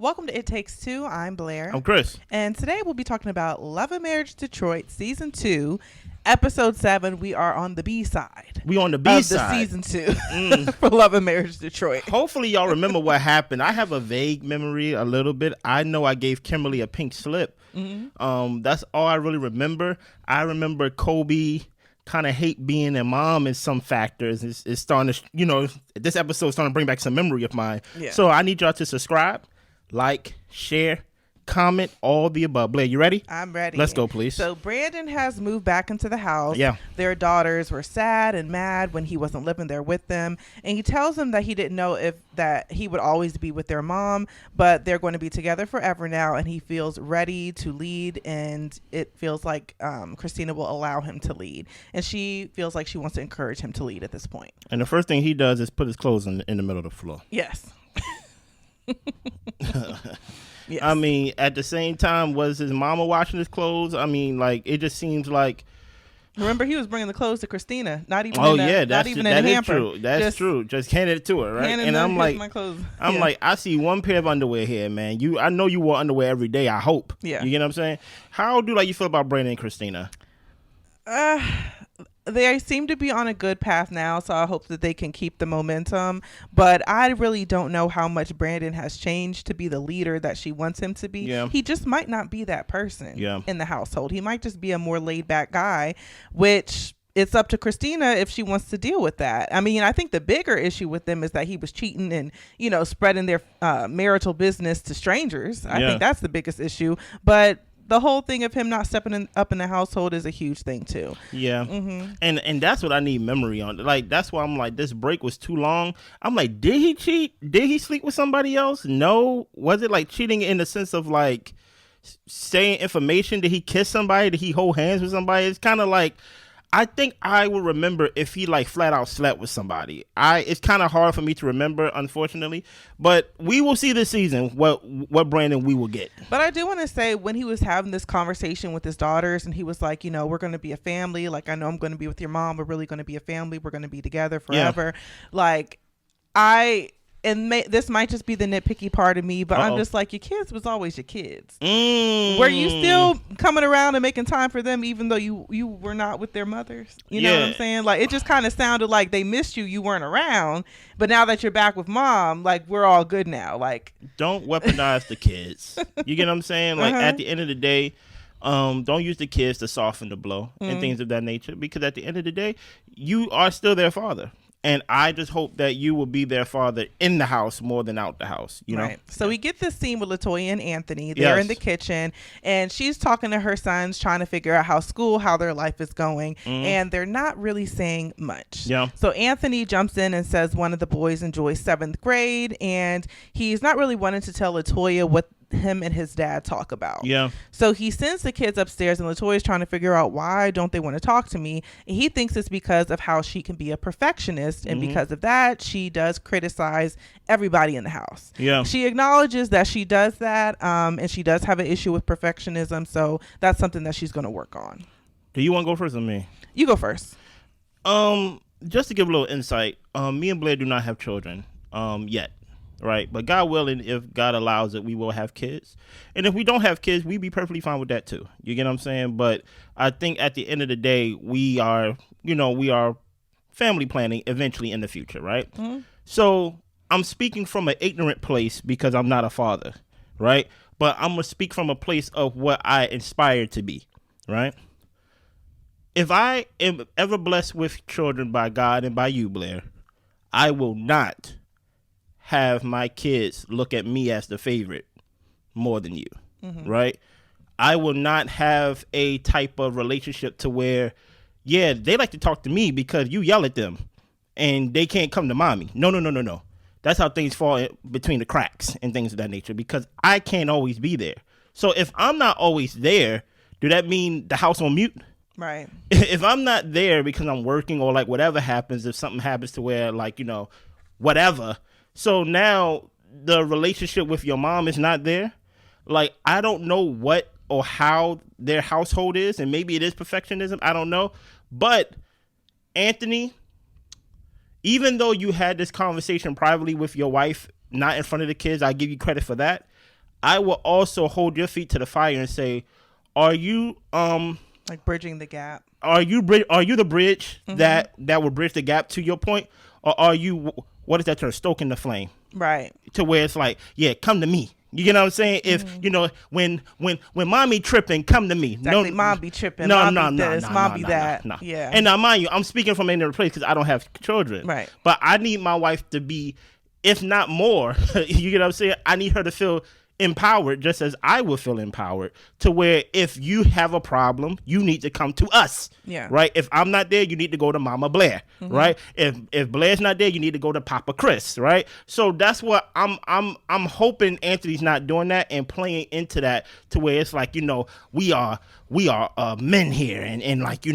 Welcome to It Takes Two. I'm Blair. I'm Chris. And today we'll be talking about Love and Marriage Detroit Season 2, Episode 7. We are on the B side. We on the B of side. The Season 2 for Love and Marriage Detroit. Hopefully y'all remember what happened. I have a vague memory a little bit. I know I gave Kimberly a pink slip. Mm-hmm. That's all I really remember. I remember Kolby kind of hate being a mom in some factors. It's starting to, this episode is starting to bring back some memory of mine. Yeah. So I need y'all to subscribe, like, share, comment, all the above. Blair, you ready? I'm ready. Let's go, please. So Brandon has moved back into the house. Yeah. Their daughters were sad and mad when he wasn't living there with them. And he tells them that he didn't know if that he would always be with their mom, but they're going to be together forever now. And he feels ready to lead. And it feels like Christina will allow him to lead. And she feels like she wants to encourage him to lead at this point. And the first thing he does is put his clothes in the middle of the floor. Yes. Yes. I mean, at the same time, was his mama washing his clothes? I mean, like, it just seems like. Remember, he was bringing the clothes to Christina, not even. That's in a hamper. True. That's true. Just handed it to her, right? And I'm like, I see one pair of underwear here, man. I know you wore underwear every day. I hope. Yeah. You get what I'm saying? How do you feel about Brandon and Christina? They seem to be on a good path now, so I hope that they can keep the momentum. But I really don't know how much Brandon has changed to be the leader that she wants him to be. Yeah. He just might not be that person in the household. He might just be a more laid back guy, which it's up to Christina if she wants to deal with that. I mean, I think the bigger issue with them is that he was cheating and, spreading their marital business to strangers. I think that's the biggest issue. But the whole thing of him not stepping up in the household is a huge thing too. Yeah. Mm-hmm. And that's what I need memory on. Like, that's why I'm like, this break was too long. I'm like, did he cheat? Did he sleep with somebody else? No. Was it like cheating in the sense of like saying information? Did he kiss somebody? Did he hold hands with somebody? It's kind of like, I think I would remember if he like flat out slept with somebody. It's kind of hard for me to remember, unfortunately, but we will see this season what Brandon we will get. But I do want to say, when he was having this conversation with his daughters and he was like, we're going to be a family. Like, I know I'm going to be with your mom. We're really going to be a family. We're going to be together forever. Yeah. Like, this might just be the nitpicky part of me, but I'm just like, your kids was always your kids. Were you still coming around and making time for them even though you were not with their mothers? You know what I'm saying? Like, it just kind of sounded like they missed you. You weren't around, but now that you're back with mom, like, we're all good now. Like, don't weaponize the kids. You get what I'm saying? Like, at the end of the day, don't use the kids to soften the blow and things of that nature, because at the end of the day, you are still their father. And I just hope that you will be their father in the house more than out the house, you know? Right. So we get this scene with LaToya and Anthony. They're in the kitchen, and she's talking to her sons, trying to figure out how their life is going. And they're not really saying much. Yeah. So Anthony jumps in and says one of the boys enjoys 7th grade, and he's not really wanting to tell LaToya what him and his dad talk about. Yeah. So he sends the kids upstairs, and LaToya's trying to figure out, why don't they want to talk to me? And he thinks it's because of how she can be a perfectionist, and because of that, she does criticize everybody in the house. Yeah. She acknowledges that she does that, and she does have an issue with perfectionism, so that's something that she's going to work on. Do you want to go first or me? You go first. Just to give a little insight, me and Blair do not have children yet. Right. But God willing, if God allows it, we will have kids. And if we don't have kids, we'd be perfectly fine with that, too. You get what I'm saying? But I think at the end of the day, we are family planning eventually in the future. Right. Mm-hmm. So I'm speaking from an ignorant place because I'm not a father. Right. But I'm going to speak from a place of what I aspire to be. Right. If I am ever blessed with children by God and by you, Blair, I will not have my kids look at me as the favorite more than you, right? I will not have a type of relationship to where, they like to talk to me because you yell at them and they can't come to mommy. No. That's how things fall between the cracks and things of that nature, because I can't always be there. So if I'm not always there, do that mean the house on mute? Right. If I'm not there because I'm working or like whatever happens, if something happens to where like, whatever. So now the relationship with your mom is not there. Like, I don't know what or how their household is, and maybe it is perfectionism. I don't know. But Anthony, even though you had this conversation privately with your wife, not in front of the kids, I give you credit for that. I will also hold your feet to the fire and say, are you like bridging the gap? Are you the bridge that will bridge the gap to your point, or are you, what is that term, stoking the flame? Right. To where it's like, yeah, come to me. You get what I'm saying? If when mommy tripping, come to me. Exactly. Mom be tripping. Mom be this. Mom be that. No. Yeah. And now, mind you, I'm speaking from another place because I don't have children. Right. But I need my wife to be, if not more, you get what I'm saying? I need her to feel empowered just as I will feel empowered, to where if you have a problem, you need to come to us. Yeah. Right. If I'm not there, you need to go to Mama Blair. Right. If Blair's not there, you need to go to Papa Chris. Right. So that's what I'm hoping Anthony's not doing that and playing into that, to where it's like, we are men here, and like,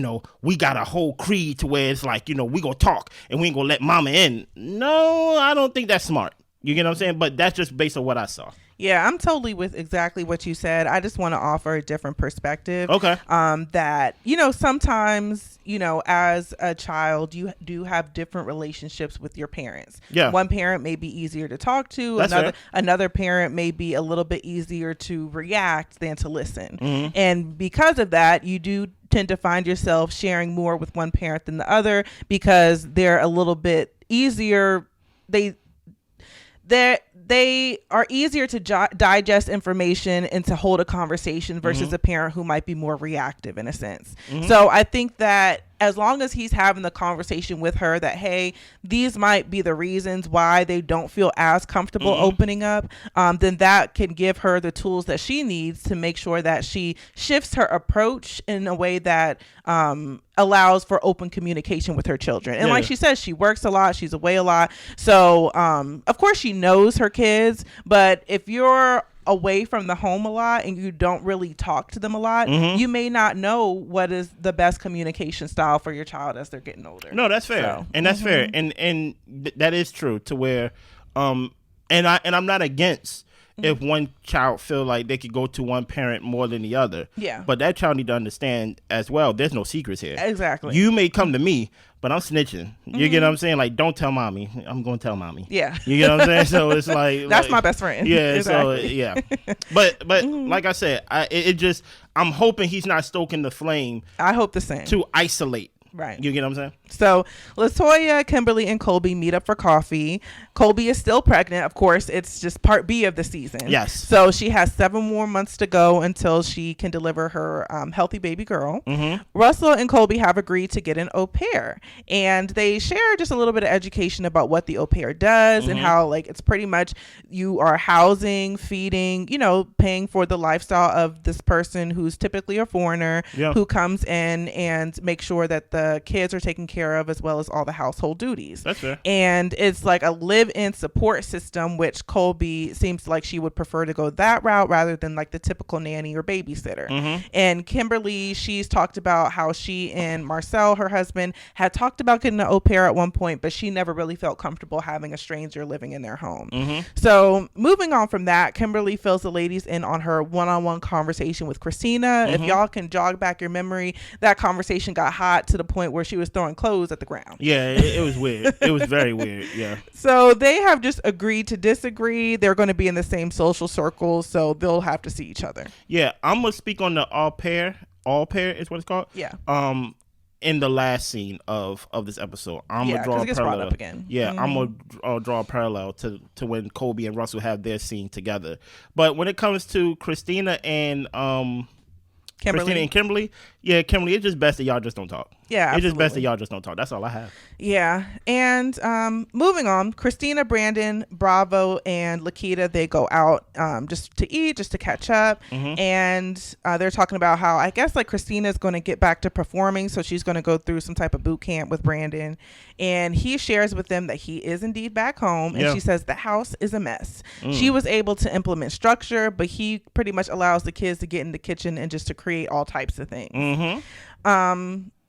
we got a whole creed to where it's like, we gonna talk and we ain't gonna let mama in. No, I don't think that's smart. You get what I'm saying? But that's just based on what I saw. Yeah, I'm totally with exactly what you said. I just want to offer a different perspective. Okay. That, sometimes, as a child, you do have different relationships with your parents. Yeah. One parent may be easier to talk to. That's another parent may be a little bit easier to react than to listen. And because of that, you do tend to find yourself sharing more with one parent than the other, because they're a little bit easier. They are easier to digest information and to hold a conversation versus a parent who might be more reactive in a sense. So I think that as long as he's having the conversation with her that, hey, these might be the reasons why they don't feel as comfortable opening up, then that can give her the tools that she needs to make sure that she shifts her approach in a way that allows for open communication with her children. And like she says, she works a lot, she's away a lot. So of course she knows her kids, but if you're away from the home a lot and you don't really talk to them a lot, you may not know what is the best communication style for your child as they're getting older. No, that's fair. So, and that's fair. And that is true, to where and I'm not against if one child feel like they could go to one parent more than the other. Yeah. But that child need to understand as well, there's no secrets here. Exactly. You may come to me, but I'm snitching. You get what I'm saying? Like, don't tell mommy. I'm going to tell mommy. Yeah. You get what I'm saying? So it's like that's my best friend. Yeah. Exactly. So yeah. But like I said, I'm hoping he's not stoking the flame. I hope the same. To isolate. Right. You get what I'm saying? So LaToya, Kimberly, and Kolby meet up for coffee. Kolby is still pregnant. Of course, it's just part B of the season. Yes. So she has 7 more months to go until she can deliver her healthy baby girl. Russell and Kolby have agreed to get an au pair. And they share just a little bit of education about what the au pair does and how, like, it's pretty much you are housing, feeding, paying for the lifestyle of this person who's typically a foreigner who comes in and makes sure that the kids are taken care of, as well as all the household duties. That's fair. And it's like a live-in support system, which Kolby seems like she would prefer to go that route rather than like the typical nanny or babysitter. And Kimberly, she's talked about how she and Marcel, her husband, had talked about getting an au pair at one point, but she never really felt comfortable having a stranger living in their home. So moving on from that, Kimberly fills the ladies in on her one-on-one conversation with Christina. If y'all can jog back your memory, that conversation got hot to the point where she was throwing clothes at the ground. Yeah, it was weird. It was very weird. Yeah. So they have just agreed to disagree. They're going to be in the same social circles, so they'll have to see each other. Yeah, I'm gonna speak on the au pair. Au pair is what it's called. Yeah. In the last scene of this episode, I'm gonna draw a parallel. Again. Yeah, I'm gonna draw a parallel to when Kolby and Russell have their scene together. But when it comes to Christina and Kimberly, yeah, Kimberly, it's just best that y'all just don't talk. Yeah, it's just best that y'all just don't talk. That's all I have. Yeah, and moving on, Christina, Brandon, Bravo, and Lakeita, they go out just to eat, just to catch up, and they're talking about how, I guess, like, Christina's going to get back to performing, so she's going to go through some type of boot camp with Brandon, and he shares with them that he is indeed back home, and she says the house is a mess. She was able to implement structure, but he pretty much allows the kids to get in the kitchen and just to create all types of things.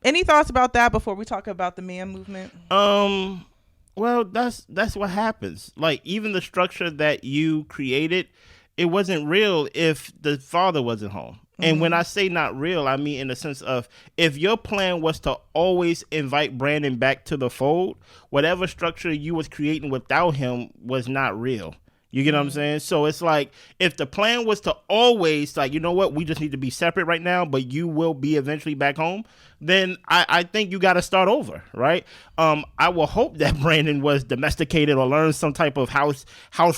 Any thoughts about that before we talk about the man movement? Well, that's what happens. Like, even the structure that you created, it wasn't real if the father wasn't home. And when I say not real, I mean in the sense of, if your plan was to always invite Brandon back to the fold, whatever structure you was creating without him was not real. You get what I'm saying? So it's like, if the plan was to always, like, you know what, we just need to be separate right now, but you will be eventually back home, then I think you got to start over, right? I will hope that Brandon was domesticated or learned some type of house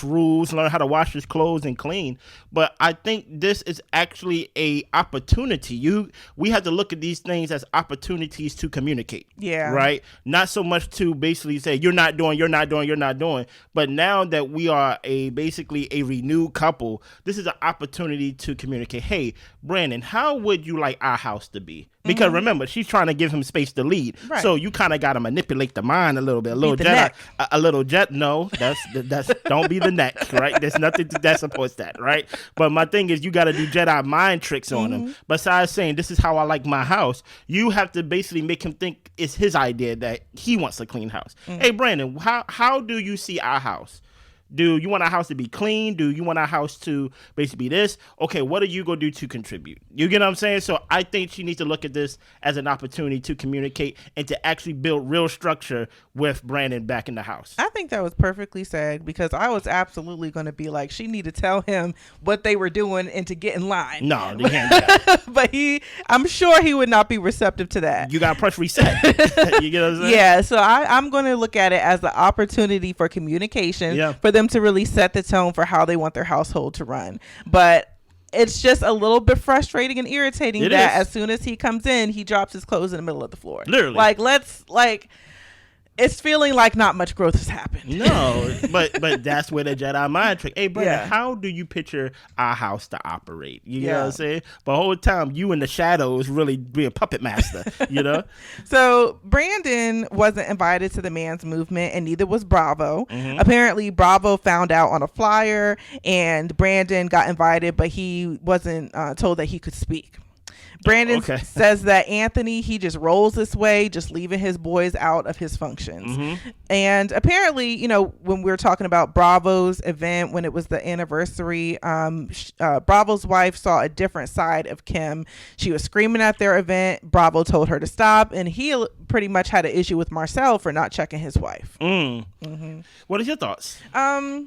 rules, learn how to wash his clothes and clean. But I think this is actually a opportunity. We have to look at these things as opportunities to communicate. Yeah. Right? Not so much to basically say, you're not doing. But now that we are basically a renewed couple, this is an opportunity to communicate. Hey, Brandon, how would you like our house to be? Because remember, she's trying to give him space to lead. Right. So you kind of got to manipulate the mind a little bit. A little jet. No, that's don't be the neck, right? There's nothing that supports that, right? But my thing is, you got to do Jedi mind tricks on him. Besides saying, this is how I like my house, you have to basically make him think it's his idea that he wants a clean house. Hey, Brandon, how do you see our house? Do you want our house to be clean? Do you want our house to basically be this? Okay, what are you going to do to contribute? You get what I'm saying? So I think she needs to look at this as an opportunity to communicate and to actually build real structure with Brandon back in the house. I think that was perfectly said, because I was absolutely going to be like, she need to tell him what they were doing and to get in line. No, they can't do that. But I'm sure he would not be receptive to that. You got to press reset. You get what I'm saying? Yeah, so I'm going to look at it as the opportunity for communication, for them to really set the tone for how they want their household to run. But it's just a little bit frustrating and irritating as soon as he comes in, he drops his clothes in the middle of the floor. Literally. It's feeling like not much growth has happened. No, but that's where the Jedi mind trick. Hey, Brandon, how do you picture our house to operate? You know what I'm saying? But the whole time, you in the shadows really be a puppet master, you know? So Brandon wasn't invited to the man's movement, and neither was Bravo. Apparently, Bravo found out on a flyer, and Brandon got invited, but he wasn't told that he could speak. Brandon says that Anthony, he just rolls this way, just leaving his boys out of his functions. And apparently, you know, when we were talking about Bravo's event, when it was the anniversary, Bravo's wife saw a different side of Kim. She was screaming at their event. Bravo told her to stop, and he pretty much had an issue with Marcel for not checking his wife. What are your thoughts? Yeah,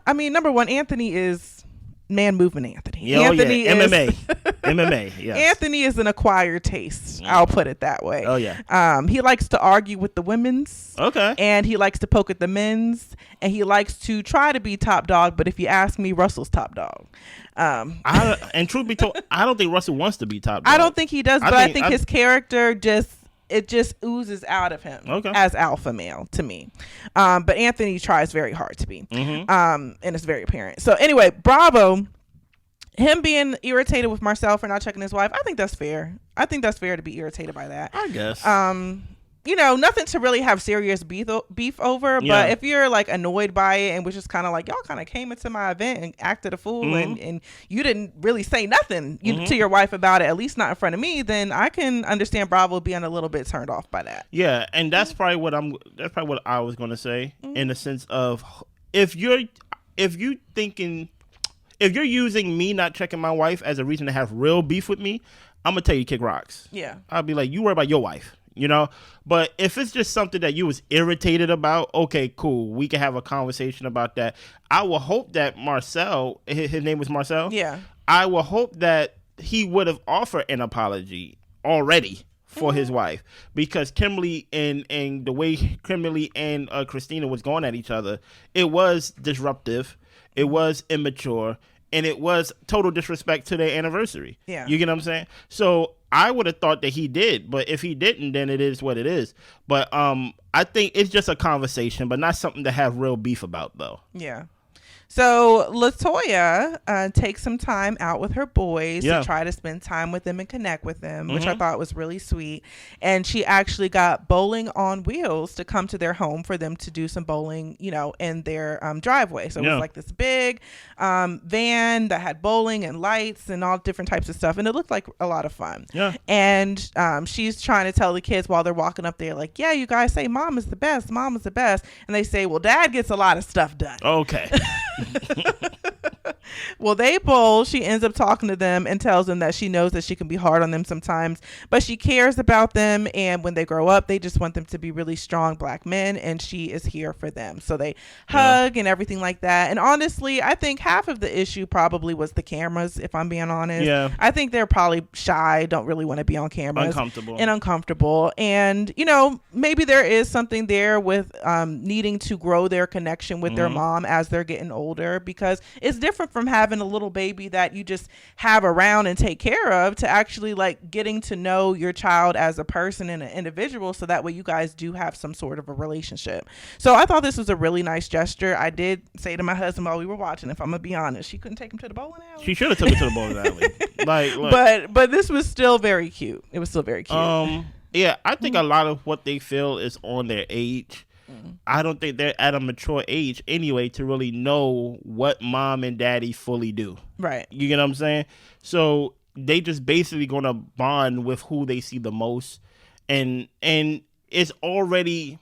I mean, number one, Anthony is man movement Anthony. Anthony is MMA. Yes. Anthony is an acquired taste. I'll put it that way. Oh yeah. He likes to argue with the women's. Okay. And he likes to poke at the men's, and he likes to try to be top dog. But if you ask me, Russell's top dog. And truth be told, I don't think Russell wants to be top dog. I don't think he does, but I think his character just oozes out of him as alpha male to me. But Anthony tries very hard to be. And it's very apparent. So anyway, Bravo, him being irritated with Marcel for not checking his wife, I think that's fair. I think that's fair to be irritated by that. I guess. You know, nothing to really have serious beef over, but if you're like annoyed by it and was just kind of like, y'all kind of came into my event and acted a fool and you didn't really say nothing to your wife about it, at least not in front of me, then I can understand Bravo being a little bit turned off by that. Yeah, and that's probably what I was going to say, in the sense of, if you're using me not checking my wife as a reason to have real beef with me, I'm going to tell you kick rocks. Yeah. I'll be like, you worry about your wife. You know, but if it's just something that you was irritated about, okay, cool, we can have a conversation about that. I will hope that Marcel, his name was Marcel. Yeah. I will hope that he would have offered an apology already for his wife, because Kimberly and the way Kimberly and Christina was going at each other, it was disruptive, it was immature, and it was total disrespect to their anniversary. Yeah. You get what I'm saying? So I would have thought that he did, but if he didn't, then it is what it is. But I think it's just a conversation, but not something to have real beef about, though. Yeah. So LaToya takes some time out with her boys to try to spend time with them and connect with them, which I thought was really sweet. And she actually got Bowling on Wheels to come to their home for them to do some bowling, you know, in their driveway. So it was like this big van that had bowling and lights and all different types of stuff. And it looked like a lot of fun. Yeah. And she's trying to tell the kids while they're walking up there, like, yeah, you guys say mom is the best. Mom is the best. And they say, well, dad gets a lot of stuff done. Okay. Well, they bowl. She ends up talking to them and tells them that she knows that she can be hard on them sometimes, but she cares about them. And when they grow up, they just want them to be really strong Black men, and she is here for them. So they hug and everything like that. And honestly, I think half of the issue probably was the cameras, if I'm being honest. Yeah. I think they're probably shy, don't really want to be on cameras. Uncomfortable. And, you know, maybe there is something there with needing to grow their connection with their mom as they're getting older, because it's different from having a little baby that you just have around and take care of to actually like getting to know your child as a person and an individual, so that way you guys do have some sort of a relationship. So I thought this was a really nice gesture. I did say to my husband while we were watching, if I'm gonna be honest, she couldn't take him to the bowling alley. She should have took him to the bowling alley. But this was still very cute. It was still very cute. Yeah, I think a lot of what they feel is on their age. I don't think they're at a mature age anyway to really know what mom and daddy fully do. Right. You get what I'm saying? So they just basically going to bond with who they see the most. And it's already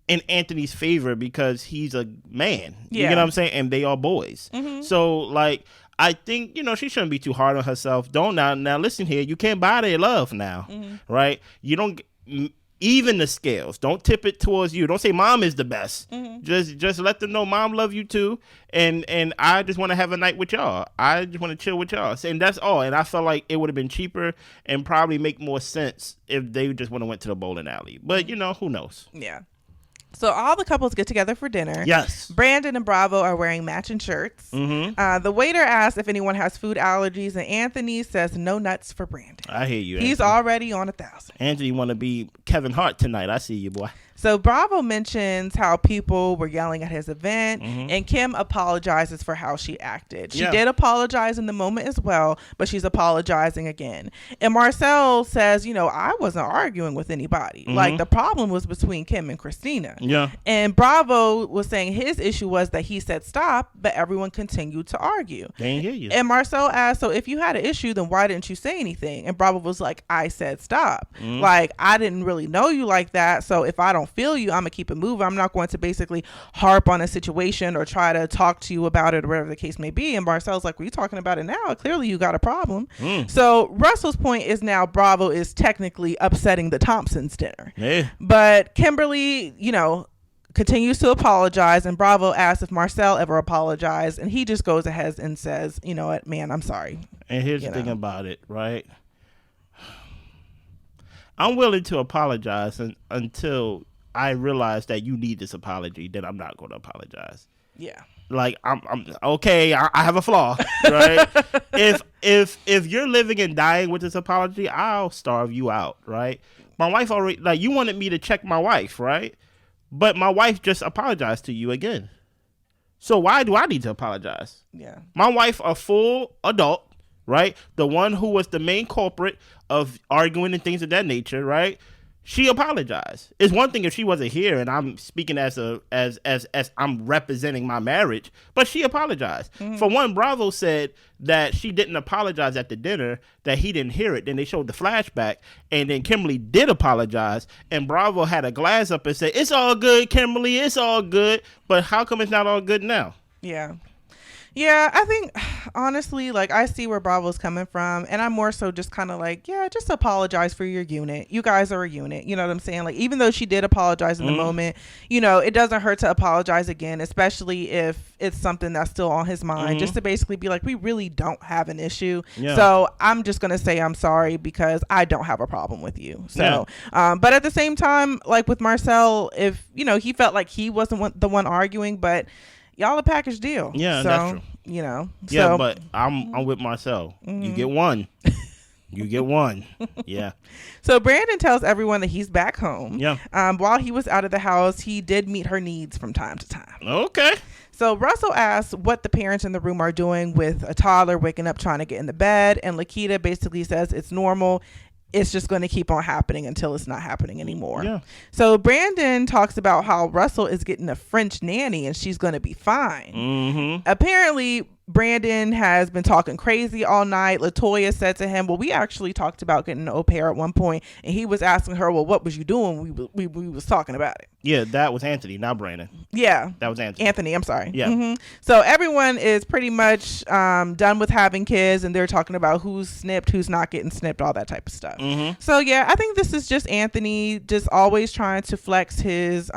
in Anthony's favor because he's a man. You get what I'm saying? And they are boys. So, like, I think, you know, she shouldn't be too hard on herself. Now listen here. You can't buy their love now, right? You don't... Even the scales, don't tip it towards you. Don't say mom is the best. Just let them know mom love you too, and I just want to have a night with y'all. I just want to chill with y'all, and that's all. And I felt like it would have been cheaper and probably make more sense if they just would have went to the bowling alley. But you know, who knows? Yeah. So all the couples get together for dinner. Yes. Brandon and Bravo are wearing matching shirts. The waiter asks if anyone has food allergies, and Anthony says no nuts for Brandon. I hear you. He's already on 1,000. Anthony want to be Kevin Hart tonight. I see you, boy. So Bravo mentions how people were yelling at his event, and Kim apologizes for how she acted. She did apologize in the moment as well, but she's apologizing again. And Marcel says, you know, I wasn't arguing with anybody. Like, the problem was between Kim and Christina. Yeah. And Bravo was saying his issue was that he said stop, but everyone continued to argue. They ain't hear you. And Marcel asked, so if you had an issue, then why didn't you say anything? And Bravo was like, I said stop. Like, I didn't really know you like that, so if I don't feel you, I'm gonna keep it moving. I'm not going to basically harp on a situation or try to talk to you about it or whatever the case may be. And Marcel's like, well, you talking about it now? Clearly you got a problem. So Russell's point is now Bravo is technically upsetting the Thompsons dinner. But Kimberly, you know, continues to apologize, and Bravo asks if Marcel ever apologized, and he just goes ahead and says, you know what, man, I'm sorry. And here's the thing about it, right? I'm willing to apologize until I realize that you need this apology. Then I'm not going to apologize. Yeah. Like, I'm okay. I have a flaw, right? if you're living and dying with this apology, I'll starve you out, right? My wife already, like, you wanted me to check my wife, right? But my wife just apologized to you again. So why do I need to apologize? Yeah. My wife, a full adult, right? The one who was the main culprit of arguing and things of that nature, right? She apologized. It's one thing if she wasn't here and I'm speaking as I'm representing my marriage, but she apologized. For one, Bravo said that she didn't apologize at the dinner, that he didn't hear it. Then they showed the flashback, and then Kimberly did apologize, and Bravo had a glass up and said, it's all good, Kimberly, it's all good. But how come it's not all good now? Yeah. Yeah, I think, honestly, like, I see where Bravo's coming from, and I'm more so just kind of like, yeah, just apologize for your unit. You guys are a unit. You know what I'm saying? Like, even though she did apologize in the moment, you know, it doesn't hurt to apologize again, especially if it's something that's still on his mind, just to basically be like, we really don't have an issue. Yeah. So I'm just going to say I'm sorry because I don't have a problem with you. So, but at the same time, like with Marcel, if, you know, he felt like he wasn't the one arguing, but y'all a package deal. Yeah, so, that's true. You know. Yeah, so, but I'm with Marcel. You get one. You get one. Yeah. So Brandon tells everyone that he's back home. Yeah. While he was out of the house, he did meet her needs from time to time. Okay. So Russell asks what the parents in the room are doing with a toddler waking up trying to get in the bed, and lakeita basically says it's normal. It's just going to keep on happening until it's not happening anymore. Yeah. So Brandon talks about how Russell is getting a French nanny and she's going to be fine. Apparently, Brandon has been talking crazy all night. LaToya said to him, well, we actually talked about getting an au pair at one point, and he was asking her, well, what was you doing? We was talking about it. Yeah, that was Anthony, not Brandon. Yeah. That was Anthony. Anthony, I'm sorry. Yeah. Mm-hmm. So everyone is pretty much done with having kids, and they're talking about who's snipped, who's not getting snipped, all that type of stuff. Mm-hmm. So, yeah, I think this is just Anthony just always trying to flex his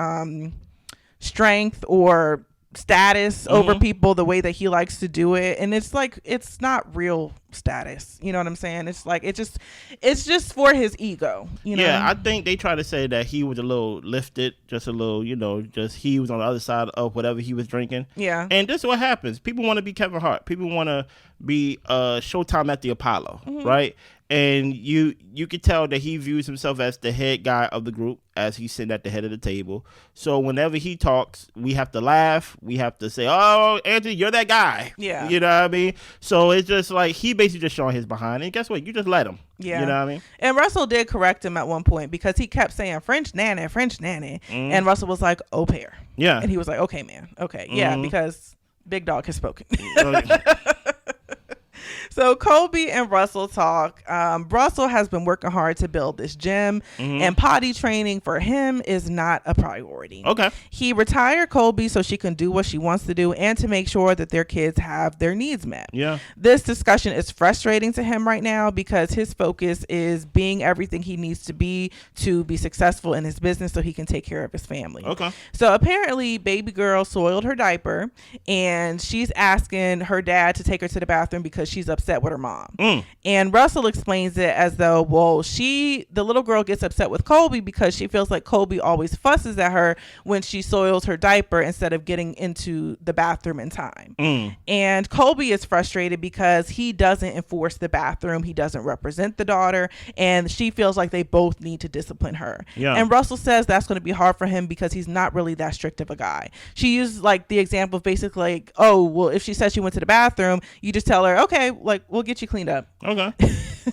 strength or status over people the way that he likes to do it, and it's like it's not real status, you know what I'm saying? It's like it's just for his ego, you know? Yeah, I think they try to say that he was a little lifted, just a little, just he was on the other side of whatever he was drinking. Yeah. And this is what happens. People want to be Kevin Hart. People want to be Showtime at the Apollo, right? And you could tell that he views himself as the head guy of the group, as he's sitting at the head of the table. So whenever he talks, we have to laugh. We have to say, oh, Anthony, you're that guy. Yeah. You know what I mean? So it's just like he basically just showing his behind. And guess what? You just let him. Yeah. You know what I mean? And Russell did correct him at one point because he kept saying French nanny. And Russell was like, au pair. Yeah. And he was like, okay, man. Okay. Yeah, because Big Dog has spoken. So Kolby and Russell talk. Russell has been working hard to build this gym, and potty training for him is not a priority. Okay. He retired Kolby so she can do what she wants to do and to make sure that their kids have their needs met. Yeah. This discussion is frustrating to him right now because his focus is being everything he needs to be successful in his business so he can take care of his family. Okay. So apparently baby girl soiled her diaper, and she's asking her dad to take her to the bathroom because she's upset with her mom. And Russell explains it as though, well, the little girl gets upset with Kolby because she feels like Kolby always fusses at her when she soils her diaper instead of getting into the bathroom in time. And Kolby is frustrated because he doesn't enforce the bathroom. He doesn't represent the daughter, and she feels like they both need to discipline her. Yeah. And Russell says that's going to be hard for him because he's not really that strict of a guy. She used like the example of basically like, oh, well, if she says she went to the bathroom, you just tell her, okay, like we'll get you cleaned up. Okay.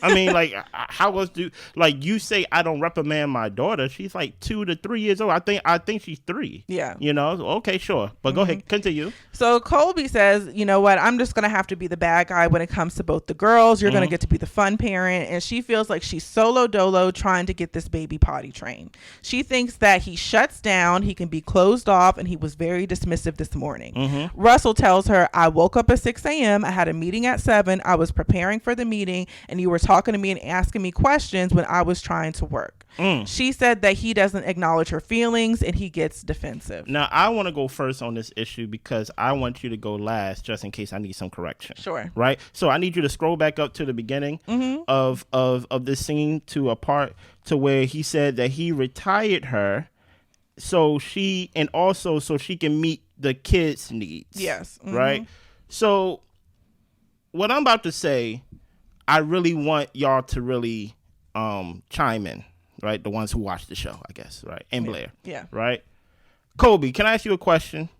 I mean, like, how else you say I don't reprimand my daughter? She's like 2 to 3 years old. I think she's 3. Yeah. Okay, sure. But go ahead, continue. So Kolby says, you know what? I'm just going to have to be the bad guy when it comes to both the girls. You're going to get to be the fun parent. And she feels like she's solo dolo trying to get this baby potty trained. She thinks that he shuts down, he can be closed off, and he was very dismissive this morning. Russell tells her, I woke up at 6 a.m. I had a meeting at 7. I was preparing for the meeting, and you were talking to me and asking me questions when I was trying to work. She said that he doesn't acknowledge her feelings and he gets defensive. Now, I want to go first on this issue because I want you to go last just in case I need some correction. Sure. Right? So I need you to scroll back up to the beginning of this scene to a part to where he said that he retired her so she can meet the kids' needs. Yes. Right? So what I'm about to say, I really want y'all to really chime in, right? The ones who watch the show, I guess, right? And Blair. Yeah. Right? Kolby, can I ask you a question?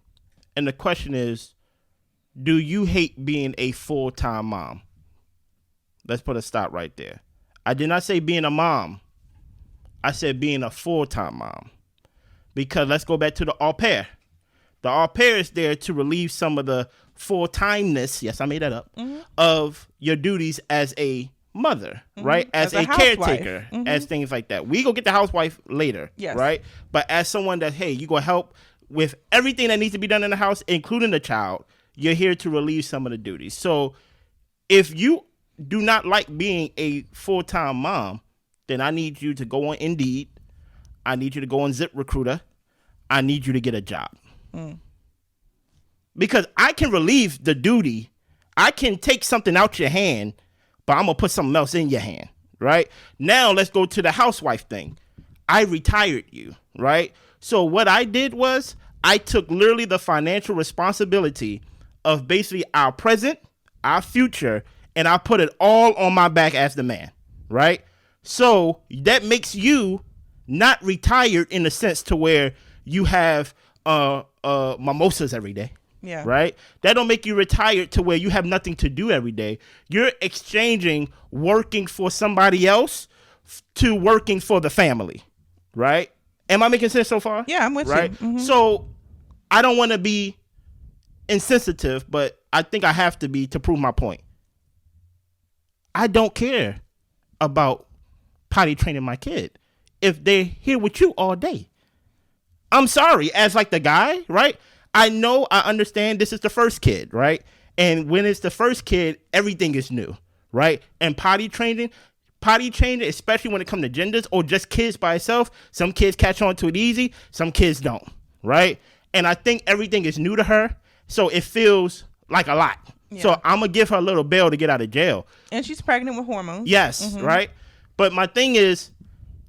And the question is, do you hate being a full-time mom? Let's put a stop right there. I did not say being a mom. I said being a full-time mom. Because let's go back to the au pair. The au pair is there to relieve some of the full-timeness, yes, I made that up, of your duties as a mother, right? As a caretaker, as things like that. We go get the housewife later, right? But as someone that, hey, you go help with everything that needs to be done in the house, including the child, you're here to relieve some of the duties. So if you do not like being a full-time mom, then I need you to go on Indeed. I need you to go on ZipRecruiter. I need you to get a job. Because I can relieve the duty. I can take something out your hand, but I'm going to put something else in your hand, right? Now let's go to the housewife thing. I retired you, right? So what I did was I took literally the financial responsibility of basically our present, our future, and I put it all on my back as the man, right? So that makes you not retired in the sense to where you have mimosas every day. Yeah. Right? That don't make you retired to where you have nothing to do every day. You're exchanging working for somebody else to working for the family. Right? Am I making sense so far? Yeah, I'm with you. Right? Mm-hmm. So I don't want to be insensitive, but I think I have to be to prove my point. I don't care about potty training my kid if they're here with you all day. I'm sorry, as like the guy, right? I understand this is the first kid, right? And when it's the first kid, everything is new, right? And potty training, especially when it comes to genders or just kids by itself, some kids catch on to it easy, some kids don't, right? And I think everything is new to her, so it feels like a lot. Yeah. So I'm going to give her a little bail to get out of jail. And she's pregnant with hormones. Yes, right? But my thing is,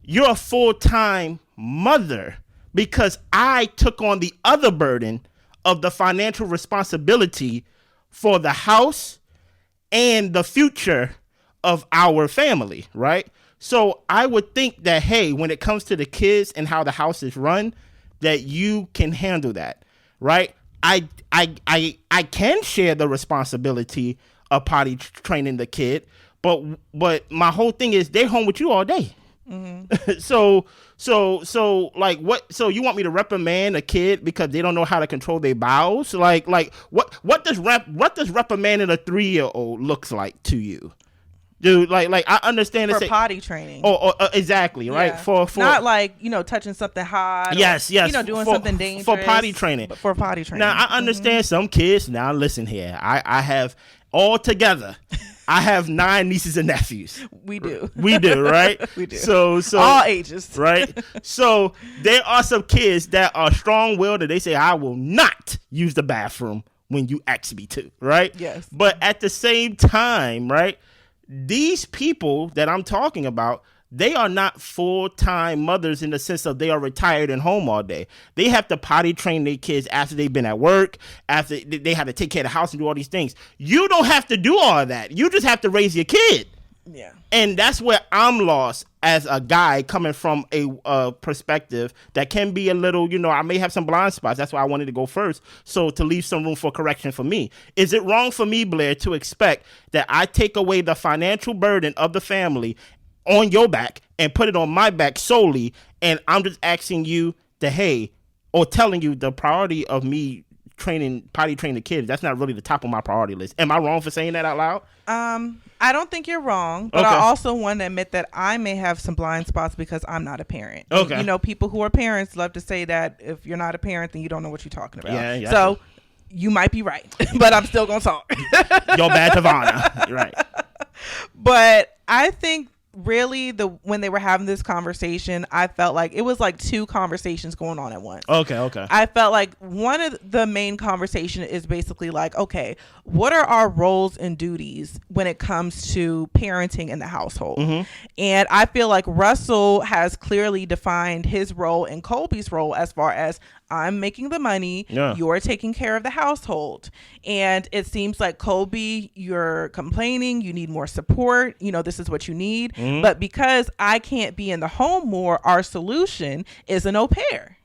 you're a full-time mother because I took on the other burden of the financial responsibility for the house and the future of our family, right? So I would think that, hey, when it comes to the kids and how the house is run, that you can handle that, right? I can share the responsibility of potty training the kid, but my whole thing is they're home with you all day. So like what? So you want me to reprimand a kid because they don't know how to control their bowels? Like what does reprimanding a 3-year-old looks like to you? Dude, like I understand for potty training. Oh, exactly, right? Yeah. For not like touching something hot. Yes, or, doing something dangerous for potty training. But for potty training. Now I understand some kids. Now listen here, I have all together. I have 9 nieces and nephews. We do, right? We do. So all ages, right? So there are some kids that are strong-willed and they say, "I will not use the bathroom when you ask me to," right? Yes. But at the same time, right? These people that I'm talking about, they are not full-time mothers in the sense of they are retired and home all day. They have to potty train their kids after they've been at work, after they have to take care of the house and do all these things. You don't have to do all of that. You just have to raise your kid. Yeah. And that's where I'm lost as a guy coming from a perspective that can be a little, I may have some blind spots. That's why I wanted to go first. So to leave some room for correction for me. Is it wrong for me, Blair, to expect that I take away the financial burden of the family on your back and put it on my back solely? And I'm just asking you or telling you the priority of me potty training the kids, that's not really the top of my priority list. Am I wrong for saying that out loud? I don't think you're wrong, but I also want to admit that I may have some blind spots because I'm not a parent. Okay. And, people who are parents love to say that if you're not a parent, then you don't know what you're talking about. Yeah. So you might be right, but I'm still going to talk. Your badge of honor. You're right. But I think really when they were having this conversation, I felt like it was like 2 conversations going on at once. Okay. I felt like one of the main conversation is basically like, okay, what are our roles and duties when it comes to parenting in the household? And I feel like Russell has clearly defined his role and Kolby's role as far as I'm making the money, you're taking care of the household. And it seems like Kolby, you're complaining, you need more support, this is what you need. But because I can't be in the home more, our solution is an au pair.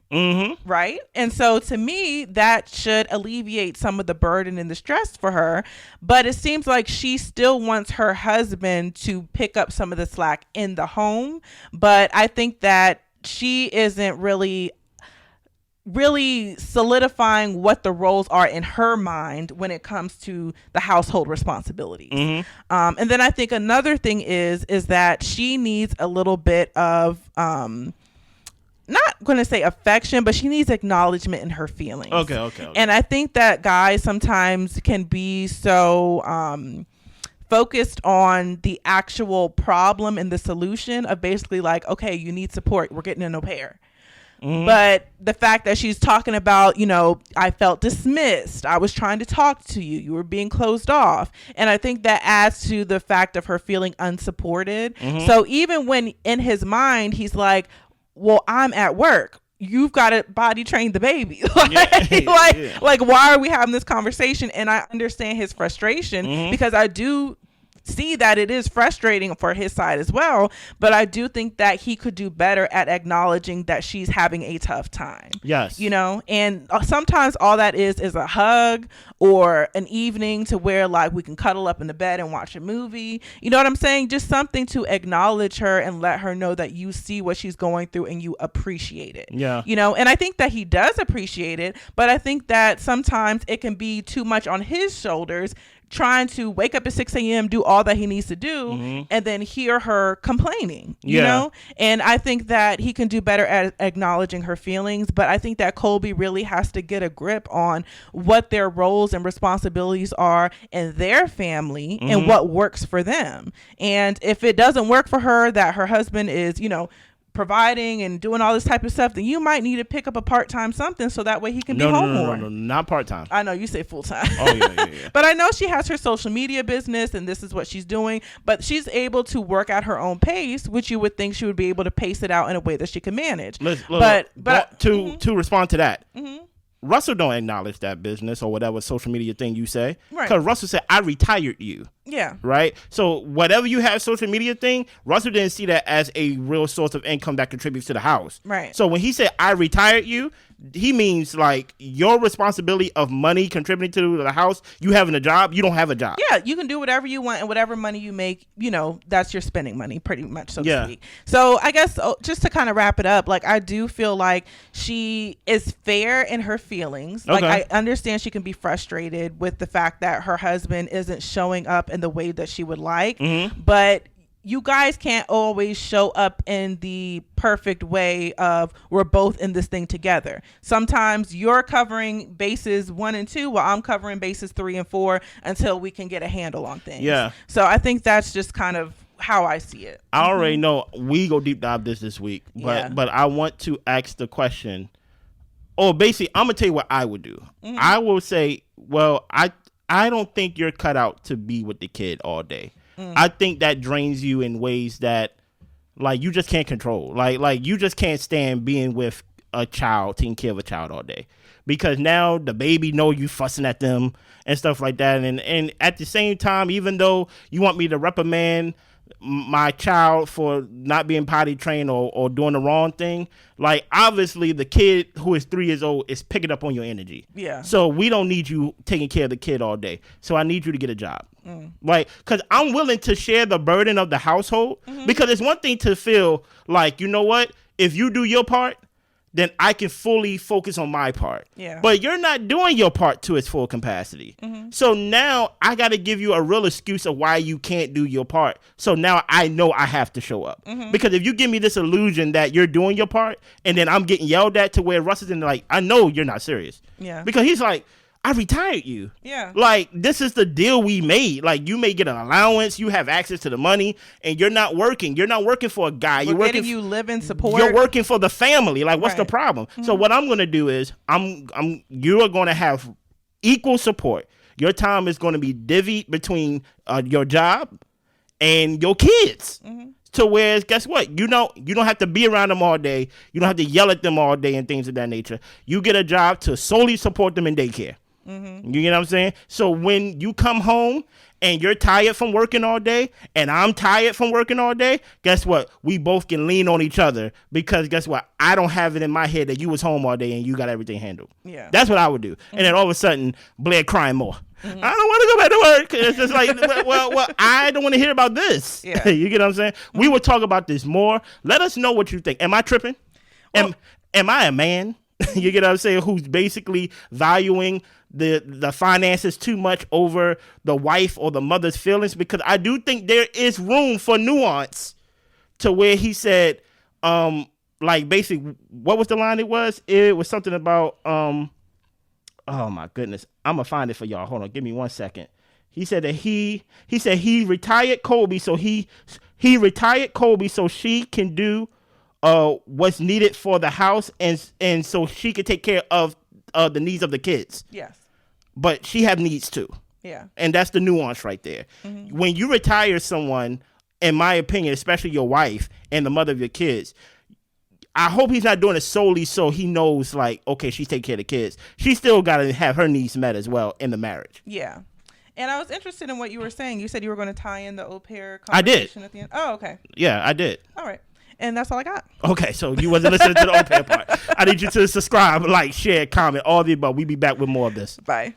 Right? And so to me, that should alleviate some of the burden and the stress for her. But it seems like she still wants her husband to pick up some of the slack in the home. But I think that she isn't really solidifying what the roles are in her mind when it comes to the household responsibilities. And then I think another thing is that she needs a little bit of not going to say affection, but she needs acknowledgement in her feelings. Okay. And I think that guys sometimes can be so focused on the actual problem and the solution of basically like, okay, you need support, we're getting an au pair. But the fact that she's talking about, I felt dismissed, I was trying to talk to you, you were being closed off. And I think that adds to the fact of her feeling unsupported. So even when in his mind, he's like, well, I'm at work, you've got to body train the baby. Like, why are we having this conversation? And I understand his frustration because I do see that it is frustrating for his side as well, but I do think that he could do better at acknowledging that she's having a tough time. Yes. You know, and sometimes all that is a hug or an evening to where like we can cuddle up in the bed and watch a movie. You know what I'm saying? Just something to acknowledge her and let her know that you see what she's going through and you appreciate it. Yeah. You know, and I think that he does appreciate it, but I think that sometimes it can be too much on his shoulders, trying to wake up at 6 a.m., do all that he needs to do, and then hear her complaining, you know? And I think that he can do better at acknowledging her feelings, but I think that Kolby really has to get a grip on what their roles and responsibilities are in their family and what works for them. And if it doesn't work for her, that her husband is, you know, providing and doing all this type of stuff, then you might need to pick up a part-time something so that way he can be home more. No, not part-time. I know you say full-time. Oh, yeah. But I know she has her social media business and this is what she's doing, but she's able to work at her own pace, which you would think she would be able to pace it out in a way that she can manage. To respond to that, Russell don't acknowledge that business or whatever social media thing you say. Because Russell said, I retired you. Yeah. Right? So whatever you have social media thing, Russell didn't see that as a real source of income that contributes to the house. Right. So when he said, I retired you, he means like your responsibility of money contributing to the house, you having a job, you don't have a job. Yeah, you can do whatever you want and whatever money you make, you know, that's your spending money pretty much, so to speak. So I guess just to kind of wrap it up, like I do feel like she is fair in her feelings. Like I understand she can be frustrated with the fact that her husband isn't showing up in the way that she would like, but you guys can't always show up in the perfect way of we're both in this thing together. Sometimes you're covering bases 1 and 2 while I'm covering bases 3 and 4 until we can get a handle on things. Yeah. So I think that's just kind of how I see it. I already know we go deep dive this week, but I want to ask the question. Oh, basically, I'm gonna tell you what I would do. I will say, well, I don't think you're cut out to be with the kid all day. I think that drains you in ways that, like, you just can't control. Like you just can't stand being with a child, taking care of a child all day, because now the baby know you fussing at them and stuff like that. And at the same time, even though you want me to reprimand my child for not being potty trained or doing the wrong thing, like, obviously the kid who is 3 years old is picking up on your energy. Yeah. So we don't need you taking care of the kid all day. So I need you to get a job. Like, because I'm willing to share the burden of the household, because it's one thing to feel like, you know what, if you do your part, then I can fully focus on my part. Yeah. But you're not doing your part to its full capacity. So now I got to give you a real excuse of why you can't do your part. So now I know I have to show up. Because if you give me this illusion that you're doing your part and then I'm getting yelled at to where Russ is in, like, I know you're not serious. Yeah. Because he's like, I retired you. Yeah. Like, this is the deal we made. Like, you may get an allowance, you have access to the money, and you're not working. You're not working for a guy. You're working. You live in support. You're working for the family. Like, what's the problem? So what I'm gonna do is you are gonna have equal support. Your time is gonna be divvied between your job and your kids. To where, guess what? You don't have to be around them all day. You don't have to yell at them all day and things of that nature. You get a job to solely support them in daycare. You get what I'm saying? So when you come home and you're tired from working all day and I'm tired from working all day, guess what? We both can lean on each other, because guess what? I don't have it in my head that you was home all day and you got everything handled. Yeah. That's what I would do. And then all of a sudden, Blair crying more. I don't want to go back to work. It's just like, well, I don't want to hear about this. Yeah. You get what I'm saying? We will talk about this more. Let us know what you think. Am I tripping? Am I a man? You get what I'm saying? Who's basically valuing the finances too much over the wife or the mother's feelings? Because I do think there is room for nuance, to where he said, like, basically, what was the line it was? It was something about, oh my goodness, I'm gonna find it for y'all. Hold on, give me 1 second. He said that he retired Kolby, so he retired Kolby so she can do what's needed for the house, and so she can take care of the needs of the kids. Yes. But she have needs too. Yeah. And that's the nuance right there. When you retire someone, in my opinion, especially your wife and the mother of your kids, I hope he's not doing it solely so he knows, like, okay, she's taking care of the kids. She still got to have her needs met as well in the marriage. Yeah. And I was interested in what you were saying. You said you were going to tie in the au pair I conversation did. at the end. Oh, okay. Yeah, I did. All right. And that's all I got. Okay, so you wasn't listening to the au pair part. I need you to subscribe, like, share, comment, all the above. We be back with more of this. Bye.